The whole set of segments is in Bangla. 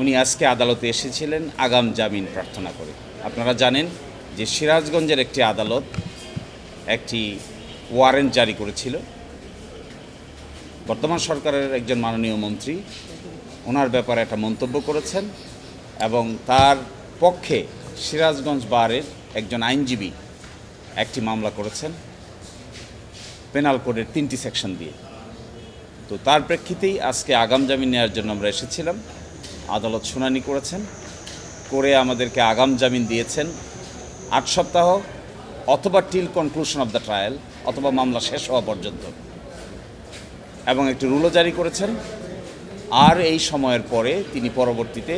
উনি আজকে আদালতে এসেছিলেন আগাম জামিন প্রার্থনা করে। আপনারা জানেন যে সিরাজগঞ্জের একটি আদালত একটি ওয়ারেন্ট জারি করেছিল। বর্তমান সরকারের একজন মাননীয় মন্ত্রী ওনার ব্যাপারে একটা মন্তব্য করেছেন এবং তার পক্ষে সিরাজগঞ্জ বারের একজন আইনজীবী একটি মামলা করেছেন পেনাল কোডের 3টি সেকশন দিয়ে। তো তার প্রেক্ষিতেই আজকে আগাম জামিন নেওয়ার জন্য আমরা এসেছিলাম। আদালত শুনানি করেছেন, করে আমাদেরকে আগাম জামিন দিয়েছেন 8 সপ্তাহ অথবা till conclusion of the trial, অথবা মামলা শেষ হওয়া পর্যন্ত, এবং একটি রুলও জারি করেছেন। আর এই সময়ের পরে তিনি পরবর্তীতে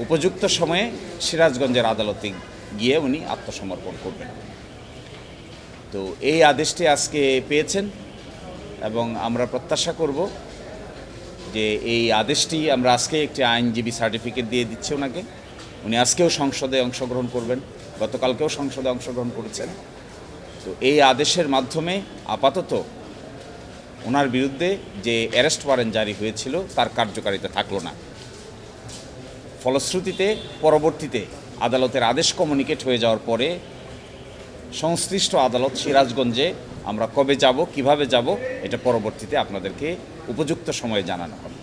উপযুক্ত সময়ে সিরাজগঞ্জের আদালতে গিয়ে উনি আত্মসমর্পণ করবেন। তো এই আদেশটি আজকে পেয়েছেন এবং আমরা প্রত্যাশা করব যে এই আদেশটি আমরা আজকে একটি আইনজীবী সার্টিফিকেট দিয়ে দিচ্ছি ওনাকে। উনি আজকেও সংসদে অংশগ্রহণ করবেন, গতকালকেও সংসদে অংশগ্রহণ করেছেন। তো এই আদেশের মাধ্যমে আপাতত ওনার বিরুদ্ধে যে অ্যারেস্ট ওয়ারেন্ট জারি হয়েছিল তার কার্যকারিতা থাকলো না। ফলশ্রুতিতে পরবর্তীতে আদালতের আদেশ কমিউনিকেট হয়ে যাওয়ার পরে সংশ্লিষ্ট আদালত সিরাজগঞ্জে আমরা কবে যাব, কিভাবে যাব, এটা পরবর্তীতে আপনাদেরকে উপযুক্ত সময়ে জানানো হবে।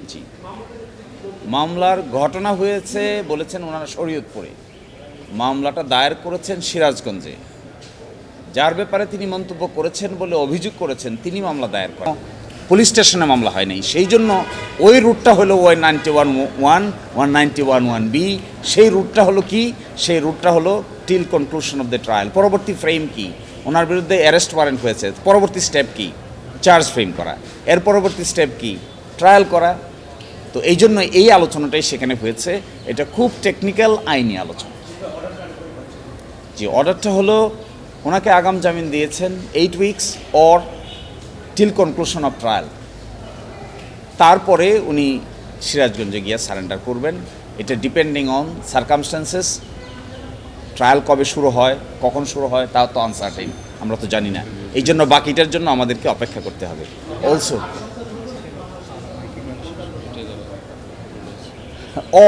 জি, মামলার ঘটনা হয়েছে বলেছেন ওনারা শরীয়তপুরে, মামলাটা দায়ের করেছেন সিরাজগঞ্জে। যার ব্যাপারে তিনি মন্তব্য করেছেন বলে অভিযোগ করেছেন তিনি মামলা দায়ের করেন, পুলিশ স্টেশনে মামলা হয় নাই। সেই জন্য ওই রুটটা হলো ওই 91(1), 191(1)B। সেই রুটটা হলো কি? সেই রুটটা হলো till conclusion of the trial. পরবর্তী ফ্রেম কি? ওনার বিরুদ্ধে অ্যারেস্ট ওয়ারেন্ট হয়েছে, পরবর্তী স্টেপ কি? চার্জ ফ্রেম করা। এর পরবর্তী স্টেপ কি? ট্রায়াল করা। তো এই জন্য এই আলোচনাটাই সেখানে হয়েছে। এটা খুব টেকনিক্যাল আইনি আলোচনা। যে অর্ডারটা হলো ওনাকে আগাম জামিন দিয়েছেন 8 weeks or till conclusion of trial. তারপরে উনি সিরাজগঞ্জে গিয়ে সারেন্ডার করবেন। এটা ডিপেন্ডিং অন সার্কামস্ট্যান্সেস। ট্রায়াল কবে শুরু হয়, কখন শুরু হয়, তাও তো আনসার্টেন, আমরা তো জানি না। এই জন্য বাকিটার জন্য আমাদেরকে অপেক্ষা করতে হবে। অলসো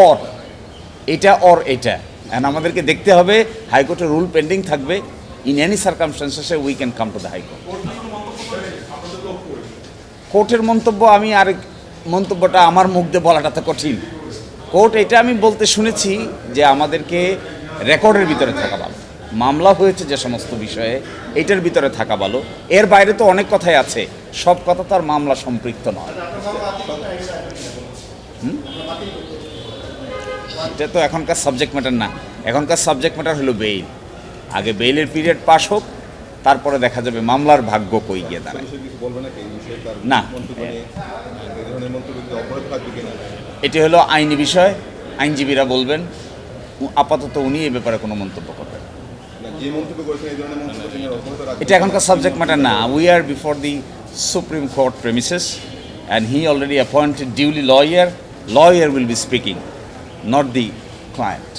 অর এটা অ্যান্ড আমাদেরকে দেখতে হবে হাইকোর্টের রুল পেন্ডিং থাকবে। ইন এনি সার্কামস্ট্যান্সেসে we can come to the হাইকোর্ট। কোর্টের মন্তব্য আমি মন্তব্যটা আমার মুখ দিয়ে বলাটা তো কঠিন। কোর্ট এটা আমি বলতে শুনেছি যে আমাদেরকে রেকর্ডের ভিতরে থাকা ভালো, মামলা হয়েছে যে সমস্ত বিষয়ে এইটার ভিতরে থাকা ভালো। এর বাইরে তো অনেক কথাই আছে, সব কথা তো আর মামলা সম্পৃক্ত নয়। এটা তো এখনকার সাবজেক্ট ম্যাটার না। এখনকার সাবজেক্ট ম্যাটার হলো বেইল। আগে বেইলের পিরিয়ড পাস হোক, তারপরে দেখা যাবে মামলার ভাগ্য কই গিয়ে দাঁড়ায়। না, এটি হলো আইনি বিষয়, আইনজীবীরা বলবেন। আপাতত উনি এ ব্যাপারে কোনো মন্তব্য করবেন। এটা এখনকার সাবজেক্ট ম্যাটার না। We are before the supreme court premises and he already appointed duly lawyer will be speaking, not the client.